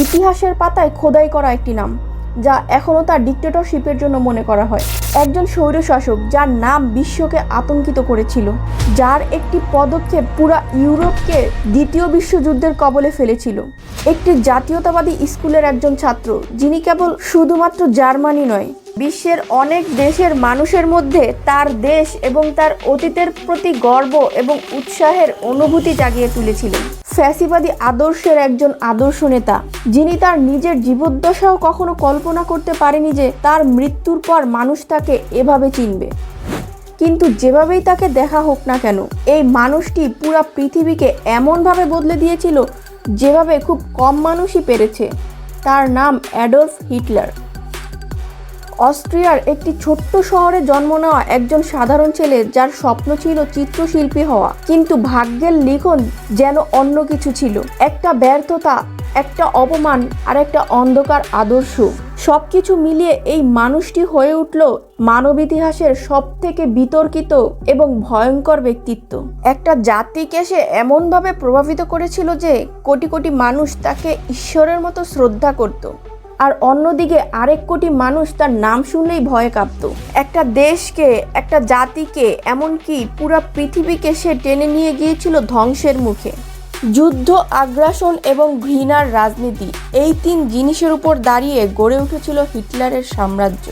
ইতিহাসের পাতায় খোদাই করা একটি নাম, যা এখনও তার ডিক্টেটরশিপের জন্য মনে করা হয়। একজন স্বৈরশাসক যার নাম বিশ্বকে আতঙ্কিত করেছিল, যার একটি পদক্ষেপ পুরা ইউরোপকে দ্বিতীয় বিশ্বযুদ্ধের কবলে ফেলেছিল। একটি জাতীয়তাবাদী স্কুলের একজন ছাত্র, যিনি কেবল শুধুমাত্র জার্মানি নয়, বিশ্বের অনেক দেশের মানুষের মধ্যে তার দেশ এবং তার অতীতের প্রতি গর্ব এবং উৎসাহের অনুভূতি জাগিয়ে তুলেছিলেন। ফ্যাসিবাদী আদর্শের একজন আদর্শ নেতা, যিনি তার নিজের জীবদ্দশাও কখনো কল্পনা করতে পারেনি যে তার মৃত্যুর পর মানুষ তাকে এভাবে চিনবে। কিন্তু যেভাবেই তাকে দেখা হোক না কেন, এই মানুষটি পুরো পৃথিবীকে এমনভাবে বদলে দিয়েছিল যেভাবে খুব কম মানুষই পেরেছে। তার নাম অ্যাডলফ হিটলার। অস্ট্রিয়ার একটি ছোট্ট শহরে জন্ম নেওয়া একজন সাধারণ ছেলে, যার স্বপ্ন ছিল চিত্রশিল্পী হওয়া, কিন্তু ভাগ্যের লিখন যেন অন্য কিছু ছিল। একটা ব্যর্থতা, একটা অপমান আর একটা অন্ধকার আদর্শ, সবকিছু মিলিয়ে এই মানুষটি হয়ে উঠল মানব ইতিহাসের সবথেকে বিতর্কিত এবং ভয়ঙ্কর ব্যক্তিত্ব। একটা জাতিকে সে এমনভাবে প্রভাবিত করেছিল যে কোটি কোটি মানুষ তাকে ঈশ্বরের মতো শ্রদ্ধা করত, আর অন্যদিকে আরেক কোটি মানুষ তার নাম শুনলেই ভয়ে কাঁপত। একটা দেশকে, একটা জাতিকে, এমনকি পুরো পৃথিবীকে সে টেনে নিয়ে গিয়েছিল ধ্বংসের মুখে। যুদ্ধ, আগ্রাসন এবং ঘৃণার রাজনীতি, এই তিন জিনিসের উপর দাঁড়িয়ে গড়ে উঠেছিল হিটলারের সাম্রাজ্য।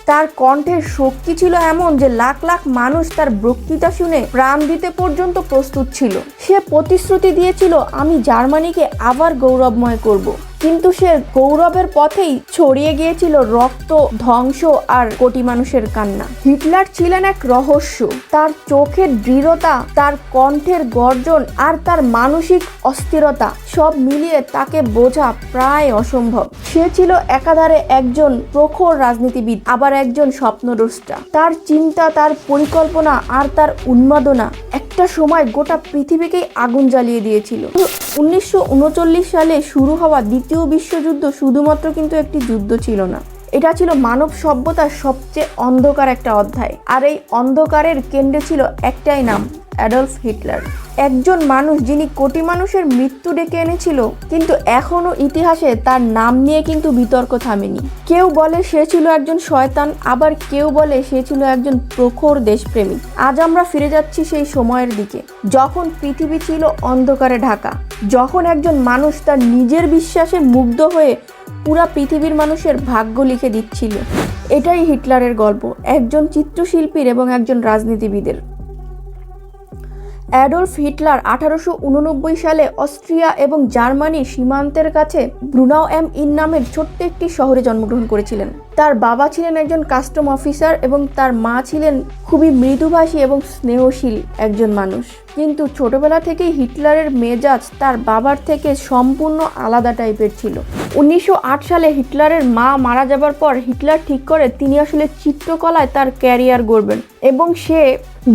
তার কণ্ঠের শক্তি ছিল এমন যে লাখ লাখ মানুষ তার বক্তৃতা শুনে প্রাণ দিতে পর্যন্ত প্রস্তুত ছিল। সে প্রতিশ্রুতি দিয়েছিল, আমি জার্মানিকে আবার গৌরবময় করব। কিন্তু সে গৌরবের পথেই ছড়িয়ে গিয়েছিল রক্ত, ধ্বংস আর কোটি মানুষের কান্না। হিটলার ছিলেন এক রহস্য। তার চোখের দৃঢ়তা, তার কণ্ঠের গর্জন আর তার মানসিক অস্থিরতা, সব মিলিয়ে তাকে বোঝা প্রায় অসম্ভব। সে ছিল একাধারে একজন প্রখর রাজনীতিবিদ, আবার একজন স্বপ্নদ্রষ্টা। তার চিন্তা, তার পরিকল্পনা আর তার উন্মাদনা একটা সময় গোটা পৃথিবীকেই আগুন জ্বালিয়ে দিয়েছিল। 1939 সালে শুরু হওয়া দ্বিতীয় বিশ্বযুদ্ধ শুধুমাত্র কিন্তু একটি যুদ্ধ ছিল না, এটা ছিল মানব সভ্যতার সবচেয়ে অন্ধকার একটা অধ্যায়। আর এই অন্ধকারের কেন্দ্রে ছিল একটাই নাম, অ্যাডলফ হিটলার। একজন মানুষ যিনি কোটি মানুষের মৃত্যু ডেকে এনেছিল, কিন্তু এখনো ইতিহাসে তার নাম নিয়ে কিন্তু বিতর্ক থামেনি। কেউ বলে সে ছিল একজন শয়তান, আবার কেউ বলে সে ছিল একজন প্রখর দেশপ্রেমিক। আজ আমরা ফিরে যাচ্ছি সেই সময়ের দিকে, যখন পৃথিবী ছিল অন্ধকারে ঢাকা, যখন একজন মানুষ তার নিজের বিশ্বাসে মুগ্ধ হয়ে পুরা পৃথিবীর মানুষের ভাগ্য লিখে দিচ্ছিল। এটাই হিটলারের গল্প, একজন চিত্রশিল্পীর এবং একজন রাজনীতিবিদের। অ্যাডলফ হিটলার 1889 সালে অস্ট্রিয়া এবং জার্মানির সীমান্তের কাছে ব্রুনাউ এম ইন নামের ছোট্ট একটি শহরে জন্মগ্রহণ করেছিলেন। তার বাবা ছিলেন একজন কাস্টম অফিসার এবং তার মা ছিলেন খুবই মৃদুভাষী এবং স্নেহশীল একজন মানুষ। কিন্তু ছোটবেলা থেকেই হিটলারের মেজাজ তার বাবার থেকে সম্পূর্ণ আলাদা টাইপের ছিল। 1908 সালে হিটলারের মা মারা যাবার পর হিটলার ঠিক করে তিনি আসলে চিত্রকলায় তার ক্যারিয়ার গড়বেন, এবং সে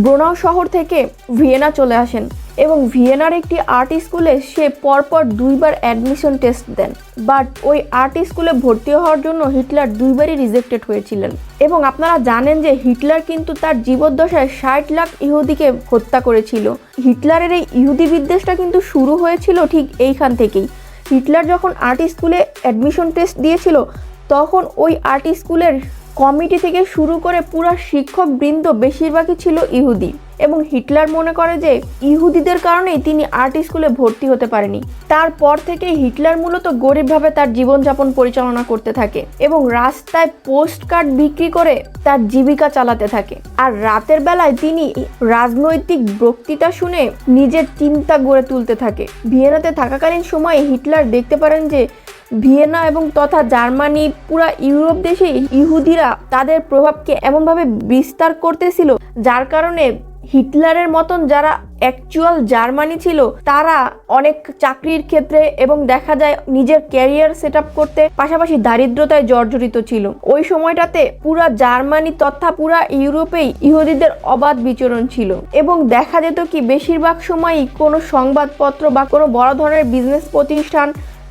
ব্রুনাউ শহর থেকে ভিয়েনা চলে আসেন এবং ভিয়েনার একটি আর্ট স্কুলে সে পরপর 2 বার অ্যাডমিশন টেস্ট দেন। বাট ওই আর্ট স্কুলে ভর্তি হওয়ার জন্য হিটলার 2 বারই রিজেক্টেড হয়েছিলেন। এবং আপনারা জানেন যে হিটলার কিন্তু তার জীবদ্দশায় 60 লাখ ইহুদিকে হত্যা করেছিল। হিটলারের এই ইহুদি বিদ্বেষটা কিন্তু শুরু হয়েছিল ঠিক এইখান থেকেই। হিটলার যখন আর্ট স্কুলে অ্যাডমিশন টেস্ট দিয়েছিল, তখন ওই আর্ট স্কুলের কমিটি থেকে শুরু করে পুরো শিক্ষক বৃন্দ বেশিরভাগই ছিল ইহুদি, এবং হিটলার মনে করে যে ইহুদিদের কারণেই তিনি আর্ট স্কুলে ভর্তি হতে পারেনি। তারপর থেকেই হিটলার মূলত গরিবভাবে তার জীবনযাপন পরিচালনা করতে থাকে এবং রাস্তায় পোস্ট কার্ড বিক্রি করে তার জীবিকা চালাতে থাকে। আর রাতের বেলায় তিনি রাজনৈতিক বক্তৃতা শুনে নিজের চিন্তা গড়ে তুলতে থাকে। ভিয়েনাতে থাকাকালীন সময়ে হিটলার দেখতে পারেন যে ভিয়েনা এবং তথা জার্মানি, পুরা ইউরোপ দেশে ইহুদিরা তাদের প্রভাবকে এমনভাবে বিস্তার করতেছিল, যার কারণে হিটলারের মতন যারা অ্যাকচুয়াল জার্মানি ছিল, তারা অনেক চাকরির ক্ষেত্রে এবং দেখা যায় নিজের ক্যারিয়ার সেট আপ করতে, পাশাপাশি দারিদ্রতায় জর্জরিত ছিল। ওই সময়টাতে পুরা জার্মানি তথা পুরা ইউরোপেই ইহুদিদের অবাধ বিচরণ ছিল, এবং দেখা যেত কি বেশিরভাগ সময়ই কোনো সংবাদপত্র বা কোনো বড় ধরনের বিজনেস প্রতিষ্ঠান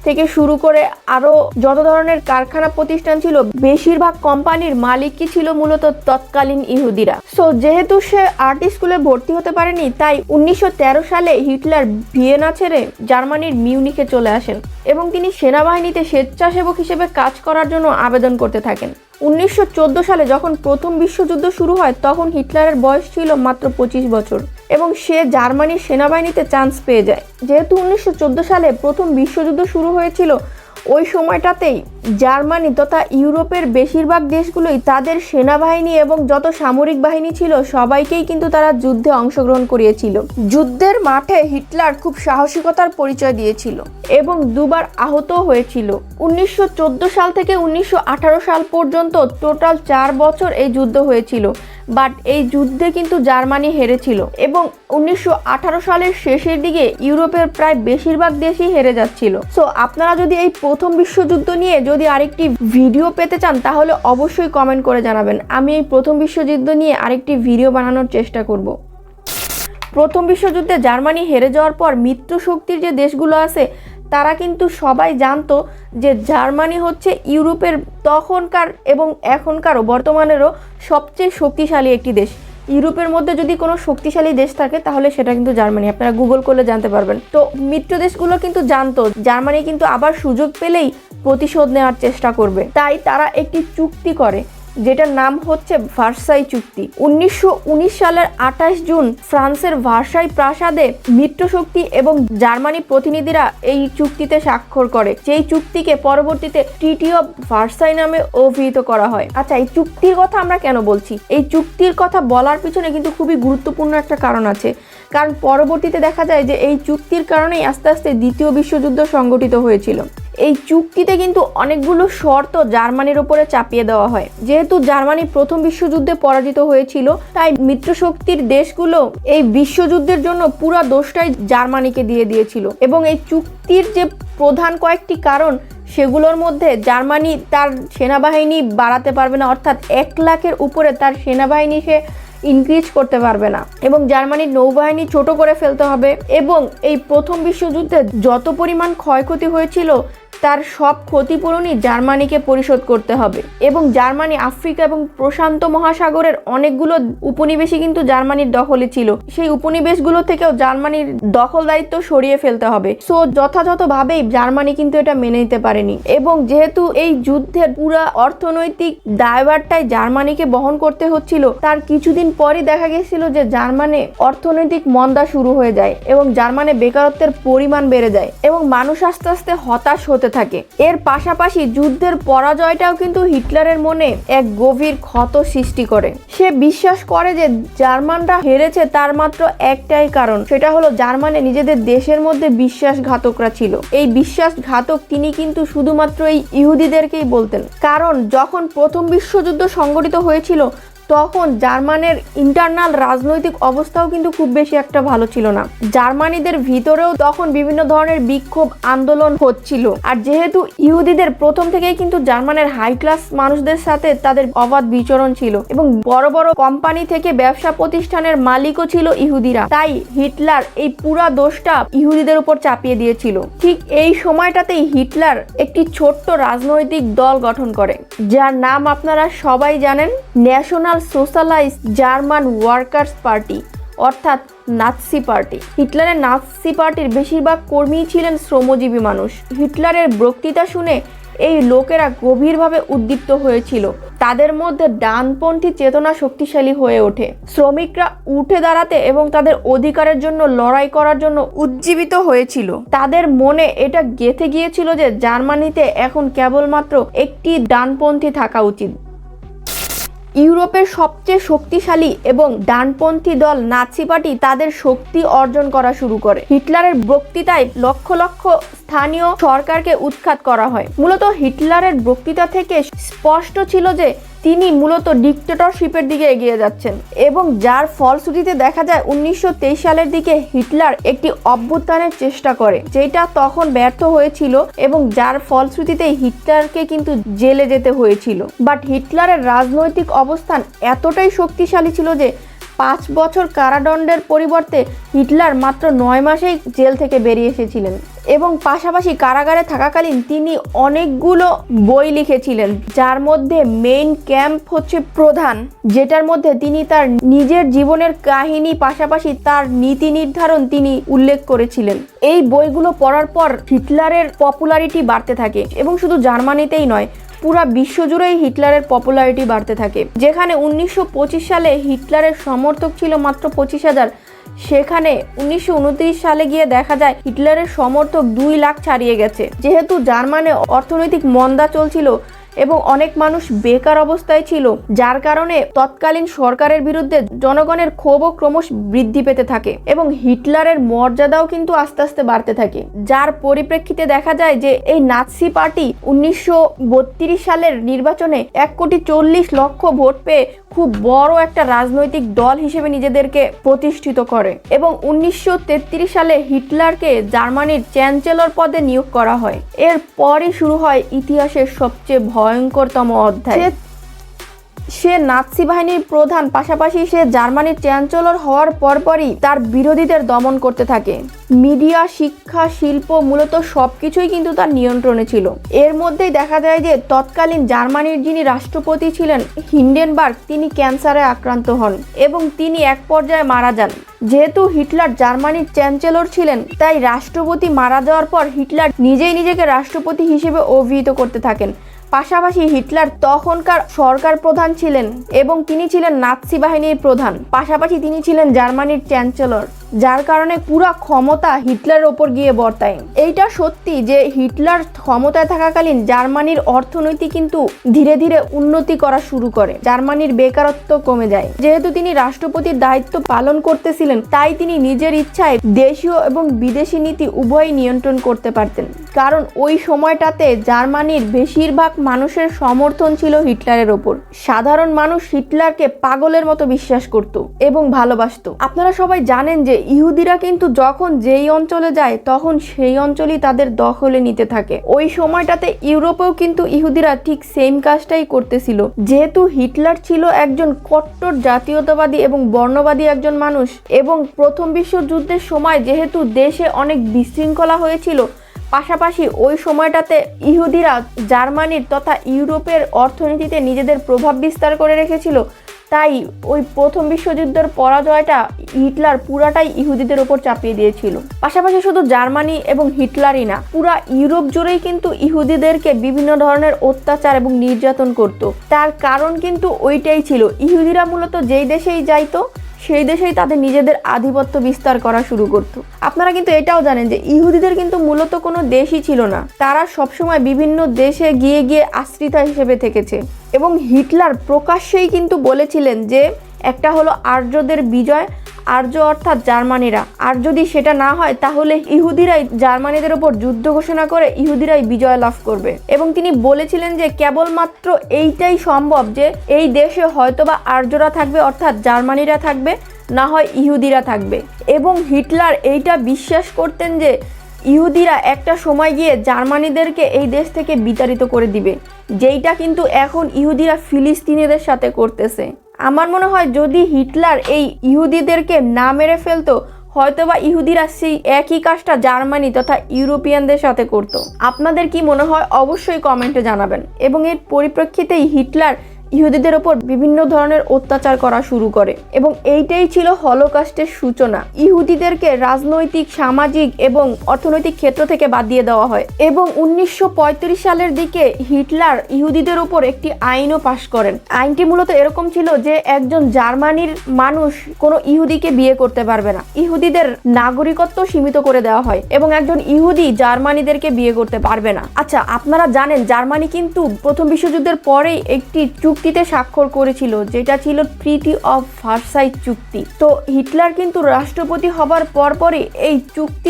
থেকে শুরু করে আরো যত ধরনের কারখানা প্রতিষ্ঠান ছিল, বেশিরভাগ কোম্পানির মালিকই ছিল মূলত তৎকালীন ইহুদিরা। সো যেহেতু সে আর্ট স্কুলে ভর্তি হতে পারেনি, তাই 1913 সালে হিটলার ভিয়েনা ছেড়ে জার্মানির মিউনিখে চলে আসেন এবং তিনি সেনাবাহিনীতে স্বেচ্ছাসেবক হিসেবে কাজ করার জন্য আবেদন করতে থাকেন। 1914 সালে যখন প্রথম বিশ্বযুদ্ধ শুরু হয়, তখন হিটলারের বয়স ছিল মাত্র 25 বছর এবং সে জার্মানির সেনাবাহিনীতে চান্স পেয়ে যায়। যেহেতু 1914 সালে প্রথম বিশ্বযুদ্ধ শুরু হয়েছিল, ওই সময়টাতেই জার্মানি তথা ইউরোপের বেশিরভাগ দেশগুলোই তাদের সেনাবাহিনী এবং যত সামরিক বাহিনী ছিল সবাইকেই কিন্তু তারা যুদ্ধে অংশগ্রহণ করিয়েছিল। যুদ্ধের মাঠে হিটলার খুব সাহসিকতার পরিচয় দিয়েছিল এবং দুবার আহত হয়েছিল। 1914 সাল থেকে 1918 সাল পর্যন্ত টোটাল 4 বছর এই যুদ্ধ হয়েছিল, বাট এই যুদ্ধে কিন্তু জার্মানি হেরেছিল এবং 1918 সালের শেষের দিকে ইউরোপের প্রায় বেশিরভাগ দেশই হেরে যাচ্ছিল। সো আপনারা যদি এই প্রথম বিশ্বযুদ্ধ নিয়ে যদি আরেকটি ভিডিও পেতে চান, তাহলে অবশ্যই কমেন্ট করে জানাবেন। আমি এই প্রথম বিশ্বযুদ্ধ নিয়ে আরেকটি ভিডিও বানানোর চেষ্টা করব। প্রথম বিশ্বযুদ্ধে জার্মানি হেরে যাওয়ার পর মিত্র শক্তির যে দেশগুলো আছে, তারা কিন্তু সবাই জানতো যে জার্মানি হচ্ছে ইউরোপের তখনকার এবং এখনকারও বর্তমানেরও সবচেয়ে শক্তিশালী একটি দেশ। ইউরোপের মধ্যে যদি কোনো শক্তিশালী দেশ থাকে তাহলে সেটা কিন্তু জার্মানি, আপনারা গুগল করলে জানতে পারবেন। তো মিত্র দেশগুলো কিন্তু জানতো জার্মানি কিন্তু আবার সুযোগ পেলেই প্রতিশোধ নেওয়ার চেষ্টা করবে, তাই তারা একটি চুক্তি করে যেটার নাম হচ্ছে ভার্সাই চুক্তি। 1919 সালের 28 জুন ফ্রান্সের ভার্সাই প্রাসাদে মিত্রশক্তি এবং জার্মানি প্রতিনিধিরা এই চুক্তিতে স্বাক্ষর করে, যেই চুক্তিকে পরবর্তীতে ট্রিটি অফ ভার্সাই নামে অভিহিত করা হয়। আচ্ছা, এই চুক্তির কথা আমরা কেন বলছি? এই চুক্তির কথা বলার পিছনে কিন্তু খুবই গুরুত্বপূর্ণ একটা কারণ আছে, কারণ পরবর্তীতে দেখা যায় যে এই চুক্তির কারণেই আস্তে আস্তে দ্বিতীয় বিশ্বযুদ্ধ সংগঠিত হয়েছিল। এই চুক্তিতে কিন্তু অনেকগুলো শর্ত জার্মানির উপরে চাপিয়ে দেওয়া হয়। যেহেতু জার্মানি প্রথম বিশ্বযুদ্ধে পরাজিত হয়েছিল, তাই মিত্রশক্তির দেশগুলো এই বিশ্বযুদ্ধের জন্য পুরো দোষটাই জার্মানিকে দিয়ে দিয়েছিল এবং এই চুক্তির যে প্রধান কয়েকটি কারণ, সেগুলোর মধ্যে জার্মানি তার সেনাবাহিনী বাড়াতে পারবে না, অর্থাৎ 1 লাখের উপরে তার সেনাবাহিনী সে ইনক্রিজ করতে পারবে না এবং জার্মানির নৌবাহিনী ছোট করে ফেলতে হবে এবং এই প্রথম বিশ্বযুদ্ধে যত পরিমাণ ক্ষয়ক্ষতি হয়েছিল তার সব ক্ষতিপূরণই জার্মানিকে পরিশোধ করতে হবে এবং জার্মানি আফ্রিকা এবং প্রশান্ত মহাসাগরের অনেকগুলো উপনিবেশই কিন্তু জার্মানির দখলে ছিল। সেই উপনিবেশগুলো থেকেও জার্মানির দখল দায়িত্ব সরিয়ে ফেলতে হবে। সো যথাযথভাবেই জার্মানি কিন্তু এটা মেনে নিতে পারেনি এবং যেহেতু এই যুদ্ধের পুরো অর্থনৈতিক দায়ভারটাই জার্মানিকে বহন করতে হচ্ছিল, তার কিছুদিন পরই দেখা গেছিল যে জার্মানে অর্থনৈতিক মন্দা শুরু হয়ে যায় এবং জার্মানে বেকারত্বের পরিমাণ বেড়ে যায় এবং মানুষ আস্তে আস্তে হতাশ হতে থাকে। এর পাশাপাশি যুদ্ধের পরাজয়টাও কিন্তু হিটলারের মনে এক গভীর ক্ষত সৃষ্টি করে। সে বিশ্বাস করে যে জার্মানরা হেরেছে তার মাত্র একটাই কারণ, সেটা হলো জার্মানি নিজেদের দেশের মধ্যে বিশ্বাসঘাতকরা ছিল। এই বিশ্বাসঘাতক তিনি কিন্তু শুধুমাত্র এই ইহুদিদেরকেই বলতেন, কারণ যখন প্রথম বিশ্বযুদ্ধ সংগঠিত হয়েছিল তখন জার্মানের ইন্টারনাল রাজনৈতিক অবস্থাও কিন্তু খুব বেশি একটা ভালো ছিল না। জার্মানিদের ভিতরেও তখন বিভিন্ন ধরনের বিক্ষোভ আন্দোলন হচ্ছিল, আর যেহেতু ইহুদিদের প্রথম থেকেই কিন্তু জার্মানের হাই ক্লাস মানুষদের সাথে তাদের অবাধ বিচরণ ছিল এবং বড় বড় কোম্পানি থেকে ব্যবসা প্রতিষ্ঠানের মালিকও ছিল ইহুদিরা, তাই হিটলার এই পুরা দোষটা ইহুদিদের উপর চাপিয়ে দিয়েছিল। ঠিক এই সময়টাতেই হিটলার একটি ছোট্ট রাজনৈতিক দল গঠন করে, যার নাম আপনারা সবাই জানেন, ন্যাশনাল সোশ্যালাইস্ট জার্মান ওয়ার্কার্স পার্টি, অর্থাৎ নাৎসি পার্টি। হিটলারের নাৎসি পার্টির বেশিরভাগ কর্মী ছিলেন শ্রমজীবী মানুষ। হিটলারের বক্তৃতা শুনে এই লোকেরা গভীরভাবে উদ্দীপ্ত হয়েছিল, তাদের মধ্যে ডানপন্থী চেতনা শক্তিশালী হয়ে ওঠে। শ্রমিকরা উঠে দাঁড়াতে এবং তাদের অধিকারের জন্য লড়াই করার জন্য উজ্জীবিত হয়েছিল। তাদের মনে এটা গেঁথে গিয়েছিল যে জার্মানিতে এখন কেবলমাত্র একটি ডানপন্থী থাকা উচিত। ইউরোপের সবচেয়ে শক্তিশালী এবং ডানপন্থী দল নাৎসি পার্টি তাদের শক্তি অর্জন করা শুরু করে। হিটলারের বক্তৃতায় লক্ষ লক্ষ স্থানীয় সরকারকে উৎখাত করা হয়। মূলত হিটলারের বক্তৃতা থেকে স্পষ্ট ছিল যে তিনি মূলত ডিক্টেটরশিপের দিকে এগিয়ে যাচ্ছেন এবং যার ফলশ্রুতিতে দেখা যায় 1923 সালের দিকে হিটলার একটি অভ্যুত্থানের চেষ্টা করে, যেটা তখন ব্যর্থ হয়েছিল এবং যার ফলশ্রুতিতে হিটলারকে কিন্তু জেলে যেতে হয়েছিল। বাট হিটলারের রাজনৈতিক অবস্থান এতটাই শক্তিশালী ছিল যে 5 বছর কারাদণ্ডের পরিবর্তে হিটলার মাত্র 9 মাসেই জেল থেকে বেরিয়ে এসেছিলেন। এবং পাশাপাশি কারাগারে থাকাকালীন তিনি অনেকগুলো বই লিখেছিলেন, যার মধ্যে মেইন ক্যাম্প হচ্ছে প্রধান, যেটার মধ্যে তিনি তার নিজের জীবনের কাহিনী পাশাপাশি তার নীতি নির্ধারণ তিনি উল্লেখ করেছিলেন। এই বইগুলো পড়ার পর হিটলারের পপুলারিটি বাড়তে থাকে এবং শুধু জার্মানিতেই নয়, পুরা বিশ্বজুড়েই হিটলারের পপুলারিটি বাড়তে থাকে। যেখানে 1925 সালে হিটলারের সমর্থক ছিল মাত্র 25,000, সেখানে 1929 সালে গিয়ে দেখা যায় হিটলারের সমর্থক 2 লাখ ছাড়িয়ে গেছে। যেহেতু জার্মানে অর্থনৈতিক মন্দা চলছিল এবং অনেক মানুষ বেকার অবস্থায় ছিল, যার কারণে তৎকালীন সরকারের বিরুদ্ধে জনগণের ক্ষোভও ক্রমশ বৃদ্ধি পেতে থাকে এবং হিটলারের মর্যাদাও কিন্তু আস্তে আস্তে বাড়তে থাকে। যার পরিপ্রেক্ষিতে দেখা যায় যে এই নাৎসি পার্টি 1932 সালের নির্বাচনে 1,40,00,000 ভোট পেয়ে খুব বড় একটা রাজনৈতিক দল হিসেবে নিজেদেরকে প্রতিষ্ঠিত করে এবং 1933 সালে হিটলারকে জার্মানির চ্যান্সেলর পদে নিয়োগ করা হয়। এরপরই শুরু হয় ইতিহাসের সবচেয়ে ভয়ঙ্করতম অধ্যায়। সে নাৎসি বাহিনীর প্রধান, পাশাপাশি সে জার্মানির চ্যান্সেলর হওয়ার পরপরই তার বিরোধীদের দমন করতে থাকে। মিডিয়া, শিক্ষা, শিল্প, মূলত সবকিছুই কিন্তু তার নিয়ন্ত্রণে ছিল। এর মধ্যেই দেখা যায় যে তৎকালীন জার্মানির যিনি রাষ্ট্রপতি ছিলেন হিন্ডেনবার্গ, তিনি ক্যান্সারে আক্রান্ত হন এবং তিনি এক পর্যায়ে মারা যান। যেহেতু হিটলার জার্মানির চ্যান্সেলর ছিলেন, তাই রাষ্ট্রপতি মারা যাওয়ার পর হিটলার নিজেই নিজেকে রাষ্ট্রপতি হিসেবে অভিহিত করতে থাকেন। পাশাপাশি হিটলার তখনকার সরকার প্রধান ছিলেন এবং তিনি ছিলেন নাৎসি বাহিনীর প্রধান, পাশাপাশি তিনি ছিলেন জার্মানির চ্যান্সেলর, যার কারণে পুরো ক্ষমতা হিটলারের ওপর গিয়ে বর্তায়। এইটা সত্যি যে হিটলার ক্ষমতায় থাকাকালীন জার্মানির অর্থনীতি কিন্তু ধীরে ধীরে উন্নতি করা শুরু করে, জার্মানির বেকারত্ব কমে যায়। যেহেতু তিনি রাষ্ট্রপতির দায়িত্ব পালন করতেছিলেন, তাই তিনি নিজের ইচ্ছায় দেশীয় এবং বিদেশি নীতি উভয়ই নিয়ন্ত্রণ করতে পারতেন, কারণ ওই সময়টাতে জার্মানির বেশিরভাগ মানুষের সমর্থন ছিল হিটলারের ওপর। সাধারণ মানুষ হিটলারকে পাগলের মতো বিশ্বাস করত এবং ভালোবাসত। আপনারা সবাই জানেন যে ইহুদিরা কিন্তু যখন যেই অঞ্চলে যায় তখন সেই অঞ্চলই তাদের দখলে নিতে থাকে। ওই সময়টাতে ইউরোপেও কিন্তু ইহুদিরা ঠিক সেম কাজটাই করতেছিল। যেহেতু হিটলার ছিল একজন কট্টর জাতীয়তাবাদী এবং বর্ণবাদী একজন মানুষ এবং প্রথম বিশ্বযুদ্ধের সময় যেহেতু দেশে অনেক বিশৃঙ্খলা হয়েছিল, পাশাপাশি ওই সময়টাতে ইহুদিরা জার্মানির তথা ইউরোপের অর্থনীতিতে নিজেদের প্রভাব বিস্তার করে রেখেছিল, তাই ওই প্রথম বিশ্বযুদ্ধের পরাজয়টা হিটলার পুরাটাই ইহুদিদের ওপর চাপিয়ে দিয়েছিল। পাশাপাশি শুধু জার্মানি এবং হিটলারই না, পুরা ইউরোপ জুড়েই কিন্তু ইহুদিদেরকে বিভিন্ন ধরনের অত্যাচার এবং নির্যাতন করত। তার কারণ কিন্তু ওইটাই ছিল, ইহুদিরা মূলত যেই দেশেই যাইতো সেই দেশেই তাদের নিজেদের আধিপত্য বিস্তার করা শুরু করত। আপনারা কিন্তু এটাও জানেন যে ইহুদিদের কিন্তু মূলত কোনো দেশই ছিল না, তারা সবসময় বিভিন্ন দেশে গিয়ে গিয়ে আশ্রিতা হিসেবে থেকেছে এবং হিটলার প্রকাশ্যেই কিন্তু বলেছিলেন যে একটা হলো আর্যদের বিজয়, আর্য অর্থাৎ জার্মানিরা, আর যদি সেটা না হয় তাহলে ইহুদিরাই জার্মানিদের ওপর যুদ্ধ ঘোষণা করে ইহুদিরাই বিজয় লাভ করবে। এবং তিনি বলেছিলেন যে কেবলমাত্র এইটাই সম্ভব যে এই দেশে হয়তোবা আর্যরা থাকবে অর্থাৎ জার্মানিরা থাকবে, না হয় ইহুদিরা থাকবে। এবং হিটলার এইটা বিশ্বাস করতেন যে ইহুদিরা একটা সময় গিয়ে জার্মানিদেরকে এই দেশ থেকে বিতাড়িত করে দিবে, যেইটা কিন্তু এখন ইহুদিরা ফিলিস্তিনিদের সাথে করতেছে। আমার মনে হয় যদি হিটলার এই ইহুদিদেরকে না মেরে ফেলতো, হয়তোবা ইহুদিরা সেই একই কাজটা জার্মানি তথা ইউরোপিয়ানদের সাথে করত। আপনাদের কি মনে হয় অবশ্যই কমেন্টে জানাবেন। এবং এর পরিপ্রেক্ষিতেই হিটলার ইহুদিদের ওপর বিভিন্ন ধরনের অত্যাচার করা শুরু করে এবং এইটাই ছিল হলোকস্টের সূচনা। ইহুদিদেরকে রাজনৈতিক, সামাজিক এবং অর্থনৈতিক ক্ষেত্র থেকে বাদ দিয়ে দেওয়া হয় এবং 1935 সালের দিকে হিটলার ইহুদিদের উপর একটি আইনও পাশ করেন। আইনটি মূলত এরকম ছিল যে একজন জার্মানির মানুষ কোনো ইহুদিকে বিয়ে করতে পারবে না, ইহুদিদের নাগরিকত্ব সীমিত করে দেওয়া হয় এবং একজন ইহুদি জার্মানিদেরকে বিয়ে করতে পারবে না। আচ্ছা, আপনারা জানেন জার্মানি কিন্তু প্রথম বিশ্বযুদ্ধের পরেই একটি চুক্তিতে স্বাক্ষর করেছিল, যেটা ছিল ট্রিটি অফ ভার্সাই চুক্তি। তো হিটলার কিন্তু রাষ্ট্রপতি হবার পরপরই এই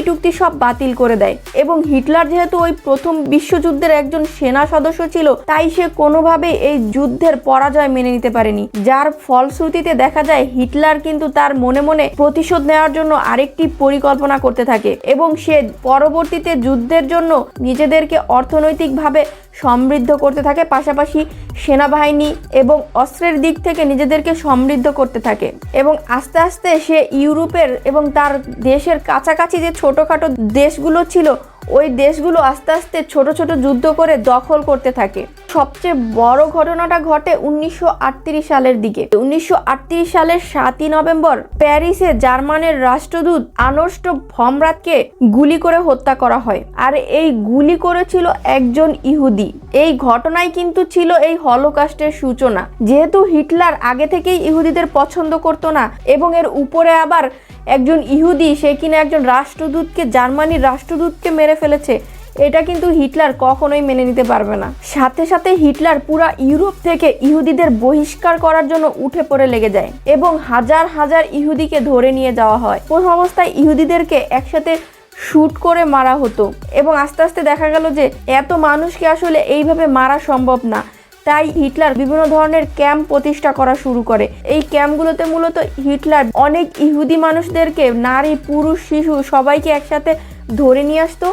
চুক্তি সব বাতিল করে দেয় এবং হিটলার যেহেতু ওই প্রথম বিশ্বযুদ্ধের একজন সেনা সদস্য ছিল, তাই সে কোনোভাবে এই যুদ্ধের পরাজয় মেনে নিতে পারেনি, যার ফলশ্রুতিতে দেখা যায় হিটলার কিন্তু তার মনে মনে প্রতিশোধ নেওয়ার জন্য আরেকটি পরিকল্পনা করতে থাকে এবং সে পরবর্তীতে যুদ্ধের জন্য নিজেদেরকে অর্থনৈতিকভাবে সমৃদ্ধ করতে থাকে, পাশাপাশি সেনাবাহিনী এবং অস্ত্রের দিক থেকে নিজেদেরকে সমৃদ্ধ করতে থাকে এবং আস্তে আস্তে সে ইউরোপের এবং তার দেশের কাছাকাছি যে ছোটোখাটো দেশগুলো ছিল ওই দেশগুলো আস্তে আস্তে ছোট ছোট যুদ্ধ করে দখল করতে থাকে। সবচেয়ে বড় ঘটনাটা ঘটে 1938 সালের দিকে। 1938 সালের 7ই নভেম্বর প্যারিসে জার্মানের রাষ্ট্রদূত আর্নস্ট ভমরাতকে গুলি করে হত্যা করা হয়। আর এই গুলি করেছিল একজন ইহুদি। এই ঘটনাই কিন্তু ছিল এই হলোকস্টের সূচনা। যেহেতু হিটলার আগে থেকেই ইহুদিদের পছন্দ করতো না এবং এর উপরে আবার একজন ইহুদি, সে কিনা একজন রাষ্ট্রদূতকে, জার্মানির রাষ্ট্রদূতকে মেরে ফেলেছে, এটা কিন্তু হিটলার কখনোই মেনে নিতে পারবে না। সাথে সাথে হিটলার পুরা ইউরোপ থেকে ইহুদিদের বহিষ্কার করার জন্য উঠে পড়ে লেগে যায় এবং হাজার হাজার ইহুদিকে ধরে নিয়ে যাওয়া হয়। প্রথম অবস্থায় ইহুদিদেরকে একসাথে শুট করে মারা হতো এবং আস্তে আস্তে দেখা গেল যে এত মানুষকে আসলে এইভাবে মারা সম্ভব না। তাই হিটলার বিভিন্ন ধরনের ক্যাম্প প্রতিষ্ঠা করা শুরু করে। এই ক্যাম্পগুলোতে মূলত হিটলার অনেক ইহুদি মানুষদেরকে, নারী, পুরুষ, শিশু সবাইকে একসাথে ধরে নিয়ে আসতো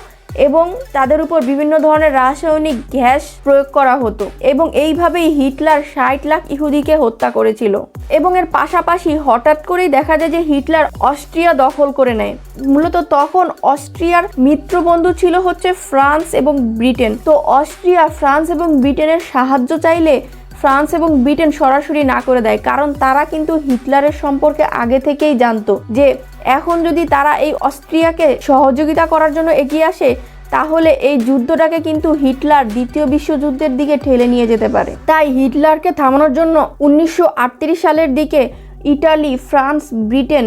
এবং তাদের উপর বিভিন্ন ধরনের রাসায়নিক গ্যাস প্রয়োগ করা হতো এবং এইভাবেই হিটলার 60 লাখ ইহুদিকে হত্যা করেছিল। এবং এর পাশাপাশি হঠাৎ করেই দেখা যায় যে হিটলার অস্ট্রিয়া দখল করে নেয়। মূলত তখন অস্ট্রিয়ার মিত্রবন্ধু ছিল হচ্ছে ফ্রান্স এবং ব্রিটেন। তো অস্ট্রিয়া ফ্রান্স এবং ব্রিটেনের সাহায্য চাইলে ফ্রান্স এবং ব্রিটেন সরাসরি না করে দেয়, কারণ তারা কিন্তু হিটলারের সম্পর্কে আগে থেকেই জানতো যে এখন যদি তারা এই অস্ট্রিয়াকে সহযোগিতা করার জন্য এগিয়ে আসে তাহলে এই যুদ্ধটাকে কিন্তু হিটলার দ্বিতীয় বিশ্বযুদ্ধের দিকে ঠেলে নিয়ে যেতে পারে। তাই হিটলারকে থামানোর জন্য 1938 সালের দিকে ইটালি, ফ্রান্স, ব্রিটেন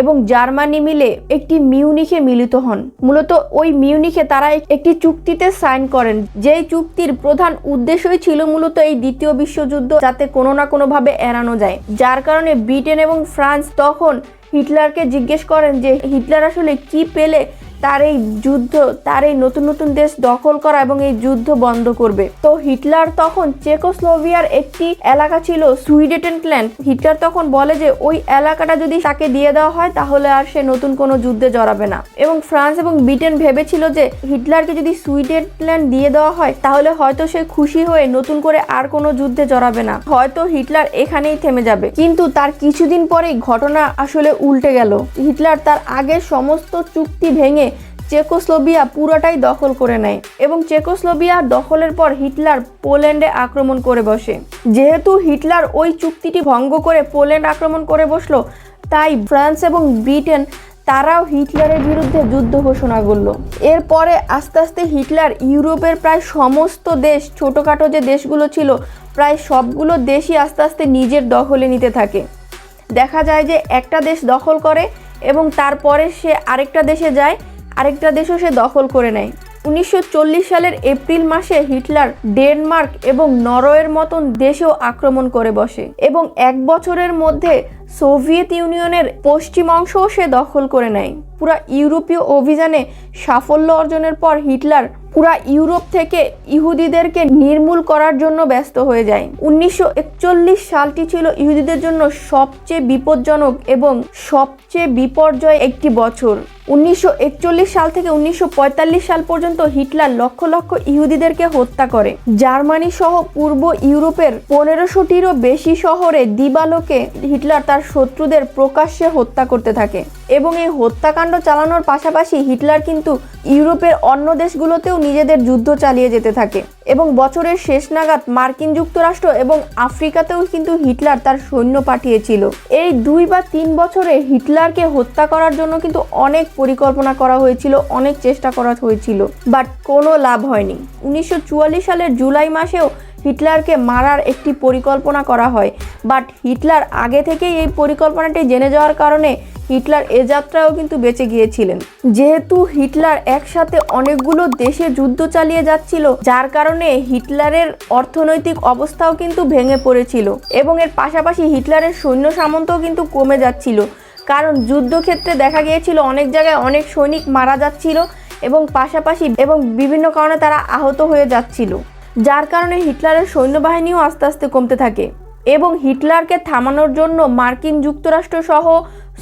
এবং জার্মানি মিলে একটি মিউনিখে মিলিত হন। মূলত ওই মিউনিখে তারা একটি চুক্তিতে সাইন করেন, যেই চুক্তির প্রধান উদ্দেশ্যই ছিল মূলত এই দ্বিতীয় বিশ্বযুদ্ধ যাতে কোনো না কোনোভাবে এড়ানো যায়। যার কারণে ব্রিটেন এবং ফ্রান্স তখন হিটলারকে জিজ্ঞেস করেন যে হিটলার আসলে কি পেলে তার এই যুদ্ধ, তার এই নতুন নতুন দেশ দখল করা এবং এই যুদ্ধ বন্ধ করবে। তো হিটলার তখন চেকোস্লোভিয়ার একটি এলাকা ছিল সুইডেনল্যান্ড, হিটলার তখন বলে যে ওই এলাকাটা যদি তাকে দিয়ে দেওয়া হয় তাহলে আর সে নতুন কোনো যুদ্ধে জড়াবে না। এবং ফ্রান্স এবং ব্রিটেন ভেবেছিল যে হিটলারকে যদি সুইডেনল্যান্ড দিয়ে দেওয়া হয় তাহলে হয়তো সে খুশি হয়ে নতুন করে আর কোনো যুদ্ধে জড়াবে না, হয়তো হিটলার এখানেই থেমে যাবে। কিন্তু তার কিছুদিন পরেই ঘটনা আসলে উল্টে গেল। হিটলার তার আগের সমস্ত চুক্তি ভেঙে চেকোস্লোভিয়া পুরোটাই দখল করে নেয় এবং চেকোস্লোভিয়া দখলের পর হিটলার পোল্যান্ডে আক্রমণ করে বসে। যেহেতু হিটলার ওই চুক্তিটি ভঙ্গ করে পোল্যান্ড আক্রমণ করে বসলো, তাই ফ্রান্স এবং ব্রিটেন তারাও হিটলারের বিরুদ্ধে যুদ্ধ ঘোষণা করলো। এরপরে আস্তে আস্তে হিটলার ইউরোপের প্রায় সমস্ত দেশ, ছোটোখাটো যে দেশগুলো ছিল প্রায় সবগুলো দেশই আস্তে আস্তে নিজের দখলে নিতে থাকে। দেখা যায় যে একটা দেশ দখল করে এবং তারপরে সে আরেকটা দেশে যায়, আরেকটা দেশও সে দখল করে নেয়। 1940 সালের এপ্রিল মাসে হিটলার ডেনমার্ক এবং নরওয়ের মতন দেশেও আক্রমণ করে বসে এবং এক বছরের মধ্যে সোভিয়েত ইউনিয়নের পশ্চিম অংশও সে দখল করে নেয়। পুরা ইউরোপীয় অভিযানে সাফল্য অর্জনের পর হিটলার পুরা ইউরোপ থেকে ইহুদিদেরকে নির্মূল করার জন্য ব্যস্ত হয়ে যায়। 1941 সালটি ছিল ইহুদিদের জন্য সবচেয়ে বিপজ্জনক এবং সবচেয়ে বিপর্যয় একটি বছর। 1941 সাল থেকে 1945 সাল পর্যন্ত হিটলার লক্ষ লক্ষ ইহুদিদেরকে হত্যা করে। জার্মানি সহ পূর্ব ইউরোপের 1500টিরও বেশি শহরে দিবালোকে হিটলার তার শত্রুদের প্রকাশ্যে হত্যা করতে থাকে এবং এই হত্যাকাণ্ড চালানোর পাশাপাশি হিটলার কিন্তু ইউরোপের অন্য দেশগুলোতেও নিজেদের যুদ্ধ চালিয়ে যেতে থাকে এবং বছরের শেষ নাগাদ মার্কিন যুক্তরাষ্ট্র এবং আফ্রিকাতেও কিন্তু হিটলার তার সৈন্য পাঠিয়েছিল। এই 2 বা 3 বছরে হিটলারকে হত্যা করার জন্য কিন্তু অনেক পরিকল্পনা করা হয়েছিল, অনেক চেষ্টা করা হয়েছিল, বাট কোনো লাভ হয়নি। 1944 সালের জুলাই মাসেও হিটলারকে মারার একটি পরিকল্পনা করা হয়, বাট হিটলার আগে থেকেই এই পরিকল্পনাটি জেনে যাওয়ার কারণে হিটলার এ যাত্রাও কিন্তু বেঁচে গিয়েছিলেন। যেহেতু হিটলার একসাথে অনেকগুলো দেশে যুদ্ধ চালিয়ে যাচ্ছিল, যার কারণে হিটলারের অর্থনৈতিক অবস্থাও কিন্তু ভেঙে পড়েছিল এবং এর পাশাপাশি হিটলারের সৈন্য সামন্তও কিন্তু কমে যাচ্ছিল, কারণ যুদ্ধক্ষেত্রে দেখা গিয়েছিল অনেক জায়গায় অনেক সৈনিক মারা যাচ্ছিল এবং পাশাপাশি এবং বিভিন্ন কারণে তারা আহত হয়ে যাচ্ছিল, যার কারণে হিটলারের সৈন্যবাহিনীও আস্তে আস্তে কমতে থাকে এবং হিটলারকে থামানোর জন্য মার্কিন যুক্তরাষ্ট্র সহ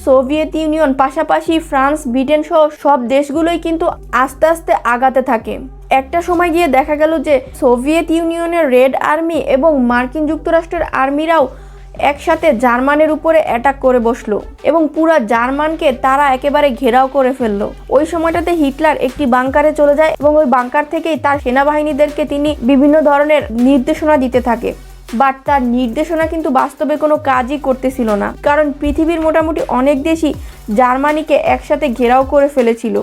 সোভিয়েত ইউনিয়ন, পাশাপাশি ফ্রান্স, ব্রিটেন সহ সব দেশগুলোই কিন্তু আস্তে আস্তে আগাতে থাকে। একটা সময় গিয়ে দেখা গেল যে সোভিয়েত ইউনিয়নের রেড আর্মি এবং মার্কিন যুক্তরাষ্ট্রের আর্মিরাও একসাথে জার্মানের উপরে অ্যাটাক করে বসলো এবং পুরা জার্মানকে তারা একেবারে ঘেরাও করে ফেললো। ওই সময়টাতে হিটলার একটি বাংকারে চলে যায় এবং ওই বাংকার থেকেই তার সেনাবাহিনীদেরকে তিনি বিভিন্ন ধরনের নির্দেশনা দিতে থাকে। বাট তার নির্দেশনা কিন্তু বাস্তবে কোনো কাজই করতেছিল না, কারণ পৃথিবীর মোটামুটি অনেক দেশই জার্মানিকে একসাথে ঘেরাও করে ফেলেছিল।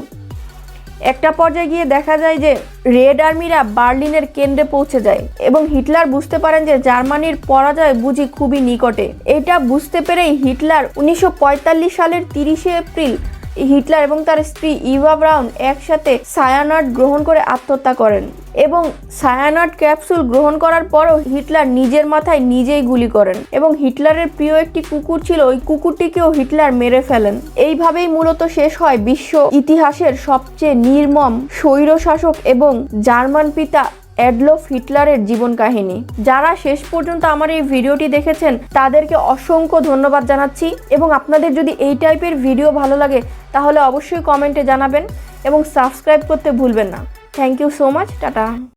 একটা পর্যায়ে গিয়ে দেখা যায় যে রেড আর্মিরা বার্লিনের কেন্দ্রে পৌঁছে যায় এবং হিটলার বুঝতে পারেন যে জার্মানির পরাজয় বুঝি খুবই নিকটে। এটা বুঝতে পেরেই হিটলার 1945 সালের 30শে এপ্রিল হিটলার এবং তার স্ত্রী ইভা ব্রাউন একসাথে সায়ানাইড গ্রহণ করে আত্মহত্যা করেন এবং সায়ানাইড ক্যাপসুল গ্রহণ করার পরও হিটলার নিজের মাথায় নিজেই গুলি করেন এবং হিটলারের প্রিয় একটি কুকুর ছিল, ওই কুকুরটিকেও হিটলার মেরে ফেলেন। এইভাবেই মূলত শেষ হয় বিশ্ব ইতিহাসের সবচেয়ে নির্মম স্বৈরশাসক এবং জার্মান পিতা অ্যাডলফ হিটলারের জীবন কাহিনী। যারা শেষ পর্যন্ত আমার এই ভিডিওটি দেখেছেন তাদেরকে অসংখ্য ধন্যবাদ জানাচ্ছি এবং আপনাদের যদি এই টাইপের ভিডিও ভালো লাগে তাহলে অবশ্যই কমেন্টে জানাবেন এবং সাবস্ক্রাইব করতে ভুলবেন না। Thank you so much. Tata.